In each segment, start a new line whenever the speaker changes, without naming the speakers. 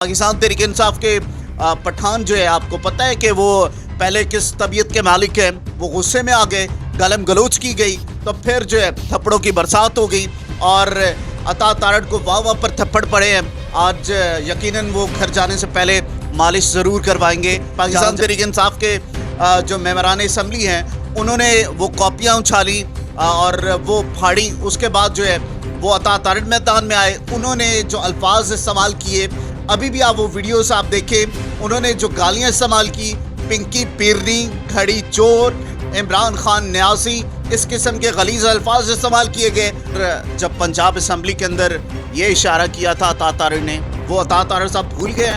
पाकिस्तान तहरीक इंसाफ के पठान जो है, आपको पता है कि वो पहले किस तबीयत के मालिक हैं। वो गुस्से में आ गए, गालम गलोच की गई, तो फिर जो है थप्पड़ों की बरसात हो गई और अता तारड़ को वाह पर थप्पड़ पड़े हैं। आज यकीनन वो घर जाने से पहले मालिश ज़रूर करवाएंगे। पाकिस्तान तहरीक इंसाफ के जो मेंबरान असम्बली हैं उन्होंने वो कॉपियाँ उछाली और वो फाड़ी। उसके बाद जो है वो अता तारड़ मैदान में आए, उन्होंने जो अल्फाज इस्तेमाल किए, अभी भी आप वो वीडियोस आप देखें, उन्होंने जो गालियाँ इस्तेमाल की, पिंकी पीरनी, घड़ी चोर, इमरान खान न्यासी, इस किस्म के गलीज़ अल्फाज इस्तेमाल किए गए। जब पंजाब असम्बली के अंदर ये इशारा किया था अता तारड़ ने, वो अता तारड़ साहब भूल गए।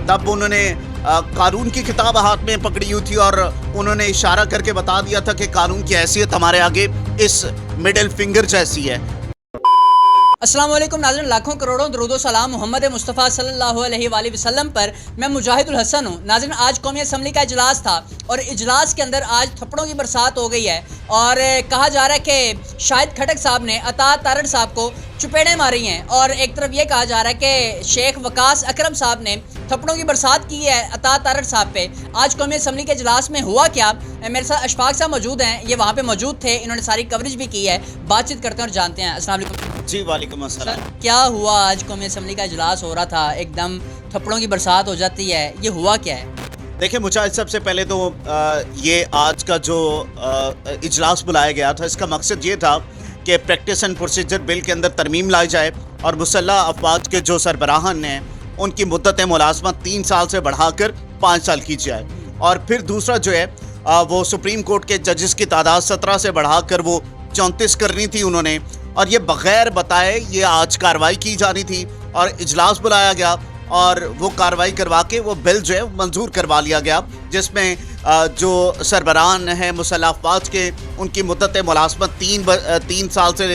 तब उन्होंने कानून की किताब हाथ में पकड़ी हुई थी और उन्होंने इशारा करके बता दिया था कि कानून की हैसियत हमारे आगे इस मिडिल फिंगर जैसी है।
अस्सलाम वालेकुम नाज़रीन, लाखों करोड़ों दरूदो सलाम मोहम्मद मुस्तफ़ा सल्लल्लाहु अलैहि वसल्लम पर। मैं मुजाहिदुल हसन हूँ। नाज़रीन, आज कौमी असम्बली का इजलास था और इजलास के अंदर आज थप्पड़ों की बरसात हो गई है और कहा जा रहा है कि शाहिद खटक साहब ने अता तारड़ साहब को चुपेड़ें मारी हैं और एक तरफ ये कहा जा रहा है कि शेख वकास अकरम साहब ने थप्पड़ों की बरसात की है अता तारड़ साहब पे। आज कौमी असम्बली के इजलास में हुआ क्या? मेरे साथ अशफाक साहब मौजूद हैं, ये वहाँ पे मौजूद थे, इन्होंने सारी कवरेज भी की है। बातचीत करते हैं और जानते हैं। अस्सलाम वालेकुम।
जी वालेकुम अस्सलाम।
क्या हुआ? आज कौमी असम्बली का इजलास हो रहा था, एकदम थप्पड़ों की बरसात हो जाती है, ये हुआ क्या है?
देखिए मुझे सबसे पहले तो ये आज का जो इजलास बुलाया गया था, इसका मकसद ये था कि प्रैक्टिस एंड प्रोसीजर बिल के अंदर तरमीम लाई जाए और मुसल्लह अफवाज के जो सरबराहान हैं उनकी मुद्दत मुलाजमत 3 साल से बढ़ाकर 5 साल की जाए। और फिर दूसरा जो है वो सुप्रीम कोर्ट के जजेस की तादाद 17 से बढ़ाकर वो 34 करनी थी उन्होंने, और ये बग़ैर बताए ये आज कार्रवाई की जानी थी और इजलास बुलाया गया और वो कार्रवाई करवा के वो बिल जो है मंजूर करवा लिया गया, जिसमें जो सरबराहान हैं मुसल्लह अफवाज के उनकी मुद्दत मुलाजमत 3 साल से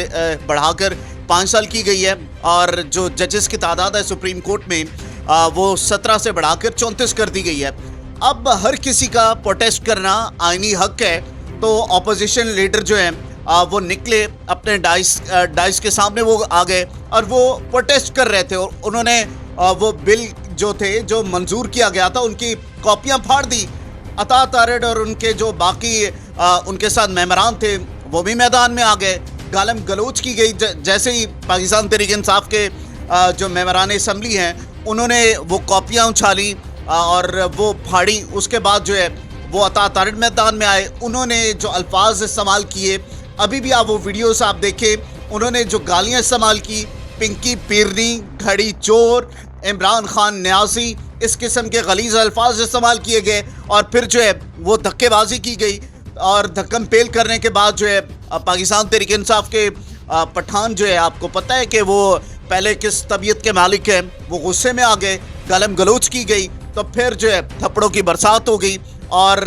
बढ़ाकर 5 साल की गई है और जो जजेस की तादाद है सुप्रीम कोर्ट में वो 17 से बढ़ाकर 34 कर दी गई है। अब हर किसी का प्रोटेस्ट करना आईनी हक है, तो अपोजिशन लीडर जो है वो निकले अपने डाइस के सामने, वो आ गए और वो प्रोटेस्ट कर रहे थे और उन्होंने वो बिल जो थे जो मंजूर किया गया था उनकी कॉपियां फाड़ दी। अता तारड़ और उनके जो बाकी उनके साथ मेंबरान थे वो भी मैदान में आ गए, गालम गलोच की गई। जैसे ही पाकिस्तान तहरीक इंसाफ के जो मेंबरान असम्बली हैं उन्होंने वो कॉपियाँ उछाली और वो फाड़ी। उसके बाद जो है वो अता तारड़ मैदान में आए, उन्होंने जो अल्फाज इस्तेमाल किए, अभी भी आप वो वीडियोस आप देखें, उन्होंने जो गालियाँ इस्तेमाल की, पिंकी पीरनी, घड़ी चोर, इमरान खान न्यासी, इस किस्म के गलीज़ अल्फाज इस्तेमाल किए गए और फिर जो है वो धक्केबाजी की गई और धक्कम पेल करने के बाद जो है पाकिस्तान तहरीक इंसाफ के पठान जो है, आपको पता है कि वो पहले किस तबीयत के मालिक हैं। वो गुस्से में आ गए, गालम गलोच की गई, तो फिर जो है थप्पड़ों की बरसात हो गई और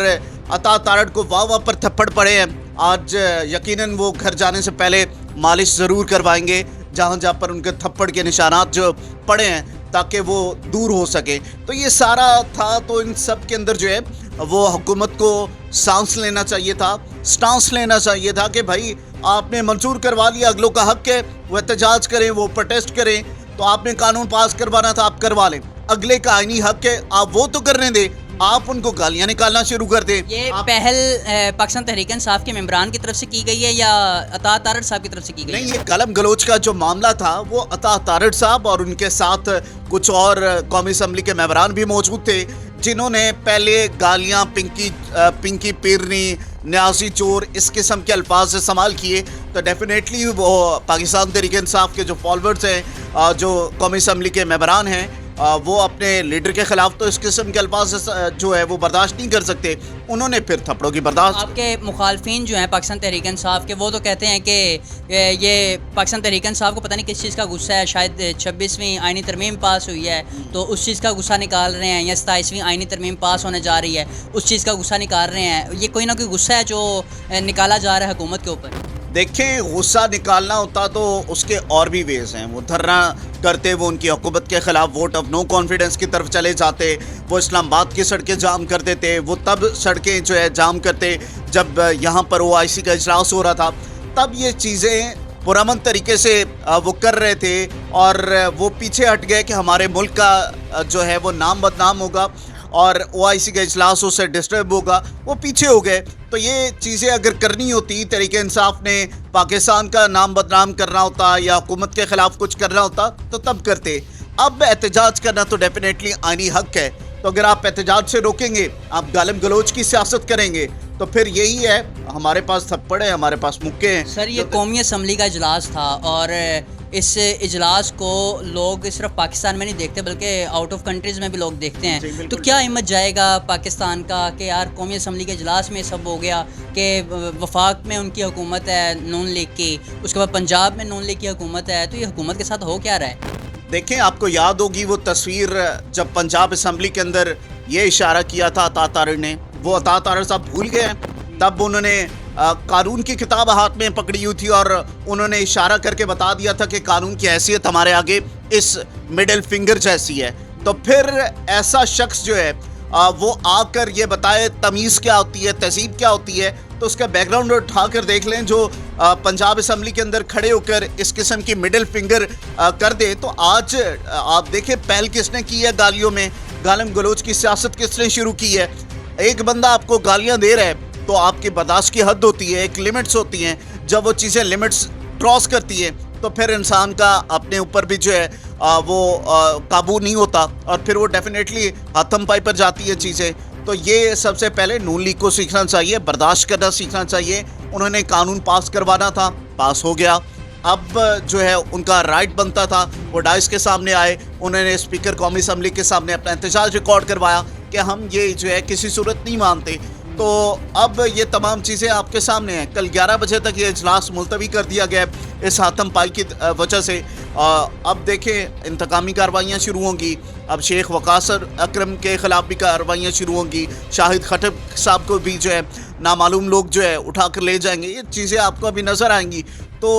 अता तारड़ को वाह पर थप्पड़ पड़े हैं। आज यकीनन वो घर जाने से पहले मालिश ज़रूर करवाएंगे जहाँ जहाँ पर उनके थप्पड़ के निशानात जो पड़े हैं, ताकि वो दूर हो सके। तो ये सारा था, तो इन सब के अंदर जो है वो हुकूमत को सांस लेना चाहिए था, स्टांस लेना चाहिए था कि भाई आपने मंजूर करवा लिया, अगलों का हक है वो एहतजाज करें, वो प्रोटेस्ट करें, तो आपने कानून पास करवाना था, आप करवा लें। अगले का आईनी हक है, आप वो तो करने दें, आप उनको गालियाँ निकालना शुरू कर दें।
ये पहल पाकिस्तान तहरीक इंसाफ के मेंबरान की तरफ से की गई है या अता तारड़ साहब की तरफ से की गई?
नहीं, ये गालम गलोच का जो मामला था वो अता तारड़ साहब और उनके साथ कुछ और कौमी असम्बली के मेंबरान भी मौजूद थे, जिन्होंने पहले गालियाँ पिंकी पीरनी, न्यासी चोर, इस किस्म के अल्फाज इस्तेमाल किए। तो डेफिनेटली वो पाकिस्तान तहरीक इंसाफ के जो फॉलोअर्स हैं, जो कौमी असम्बली के मेंबरान हैं, वो अपने लीडर के खिलाफ तो इस किस्म के अल्फाज जो है वो बर्दाश्त नहीं कर सकते। उन्होंने फिर थप्पड़ों की बर्दाश्त।
आपके मुखालफिन जो हैं पाकिस्तान तहरीक इंसाफ के, वो तो कहते हैं कि ये पाकिस्तान तहरीक इंसाफ को पता नहीं किस चीज़ का गुस्सा है, शायद 26वीं आइनी तरमीम पास हुई है तो उस चीज़ का गुस्सा निकाल रहे हैं, या 27वीं आइनी तरमीम पास होने जा रही है उस चीज़ का गुस्सा निकाल रहे हैं। ये कोई ना कोई गुस्सा है जो निकाला जा रहा है हुकूमत के ऊपर।
देखें, गुस्सा निकालना होता तो उसके और भी वेज हैं। वो धरना करते, वो उनकी हुकूमत के ख़िलाफ़ वोट ऑफ नो कॉन्फिडेंस की तरफ चले जाते, वो इस्लामाबाद की सड़कें जाम कर देते, वो तब सड़कें जो है जाम करते जब यहाँ पर OIC का इजलास हो रहा था, तब ये चीज़ें पुरअमन तरीके से वो कर रहे थे और वो पीछे हट गए कि हमारे मुल्क का जो है वो नाम बदनाम होगा और ओआईसी का इजलास उससे डिस्टर्ब होगा, वो पीछे हो गए। तो ये चीज़ें अगर करनी होती, तहरीक इंसाफ ने पाकिस्तान का नाम बदनाम करना होता या हुकूमत के ख़िलाफ़ कुछ करना होता तो तब करते। अब एहतजाज करना तो डेफिनेटली आईनी हक है, तो अगर आप एहतजाज से रोकेंगे, आप गालिम गलोच की सियासत करेंगे, तो फिर यही है, हमारे पास थप्पड़ है, हमारे पास मुक्के हैं।
सर ये कौमी असम्बली का इजलास था और इस इजलास को लोग सिर्फ पाकिस्तान में नहीं देखते बल्कि आउट ऑफ कंट्रीज़ में भी लोग देखते
जी,
हैं।
बिल्कुल।
तो क्या हिम्मत जाएगा पाकिस्तान का कि यार कौमी असम्बली के इजलास में सब हो गया कि वफाक में उनकी हुकूमत है नून लीग की, उसके बाद पंजाब में नून लीग की हुकूमत है, तो ये हुकूमत के साथ हो क्या रहा है?
देखें, आपको याद होगी वो तस्वीर जब पंजाब असम्बली के अंदर ये इशारा किया था अता तारड़ ने, वो अता तारड़ साहब भूल गए हैं। तब उन्होंने कानून की किताब हाथ में पकड़ी हुई थी और उन्होंने इशारा करके बता दिया था कि कानून की हैसियत हमारे आगे इस मिडिल फिंगर जैसी है। तो फिर ऐसा शख्स जो है वो आकर ये बताए तमीज़ क्या होती है, तहजीब क्या होती है, तो उसका बैकग्राउंड उठा कर देख लें। जो पंजाब असम्बली के अंदर खड़े होकर इस किस्म की मिडिल फिंगर कर दे, तो आज आप देखें पहल किसने की है गालियों में, गालिम गलोच की सियासत किसने शुरू की है। एक बंदा आपको गालियां दे रहा है तो आपकी बर्दाश्त की हद होती है, एक लिमिट्स होती हैं। जब वो चीज़ें लिमिट्स क्रॉस करती है तो फिर इंसान का अपने ऊपर भी जो है वो काबू नहीं होता और फिर वो डेफिनेटली हाथम पाई पर जाती है चीज़ें। तो ये सबसे पहले नून लीग को सीखना चाहिए, बर्दाश्त करना सीखना चाहिए। उन्होंने कानून पास करवाना था, पास हो गया। अब जो है उनका राइट बनता था, वो डाइस के सामने आए, उन्होंने स्पीकर कौमी असम्बली के सामने अपना एहतजाज रिकॉर्ड करवाया कि हम ये जो है किसी सूरत नहीं मानते। तो अब ये तमाम चीज़ें आपके सामने हैं। कल 11 बजे तक ये इजलास मुलतवी कर दिया गया है इस हाथम पाई की वजह से। अब देखें इंतकामी कार्रवाइयाँ शुरू होंगी, अब शेख वकास अकरम के ख़िलाफ़ भी कार्रवाइयाँ शुरू होंगी, शाहिद खटक साहब को भी जो है नामालूम लोग जो है उठा कर ले जाएंगे। ये चीज़ें आपको अभी नज़र आएंगी। तो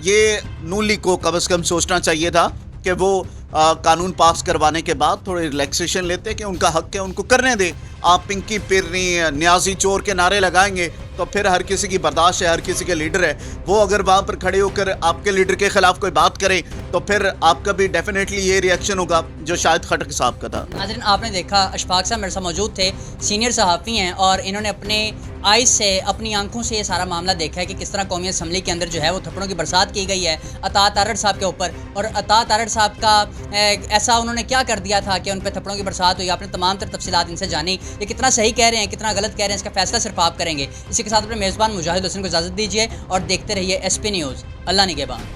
ये नून लीग को कम से कम सोचना चाहिए था कि वो कानून पास करवाने के बाद थोड़ी रिलैक्सेशन लेते कि उनका हक है, उनको करने दे। आप पिंकी पिरनी न्याजी चोर के नारे लगाएंगे तो फिर हर किसी की बर्दाश्त है, हर किसी के लीडर है, वो अगर वहाँ पर खड़े होकर आपके लीडर के ख़िलाफ़ कोई बात करें तो फिर आपका भी डेफिनेटली ये रिएक्शन होगा जो शायद खटक साहब का था।
नाज़रीन आपने देखा अशफाक साहब मेरे साथ मौजूद थे, सीनियर सहाफ़ी हैं और इन्होंने अपने आइज़ से, अपनी आंखों से ये सारा मामला देखा है कि किस तरह कौमी असम्बली के अंदर जो है वो थप्पड़ों की बरसात की गई है अता तारड़ साहब के ऊपर। और अता तारड़ साहब का ऐसा उन्होंने क्या कर दिया था कि उन पर थप्पड़ों की बरसात हुई। आपने तमाम तर तफसीलात इनसे जानी, ये कितना सही कह रहे हैं, कितना गलत कह रहे हैं, इसका फैसला सिर्फ आप करेंगे। इसी के साथ अपने मेज़बान मुजाहिद हुसैन को इजाज़त दीजिए और देखते रहिए SP न्यूज़। अल्लाह निगहबान।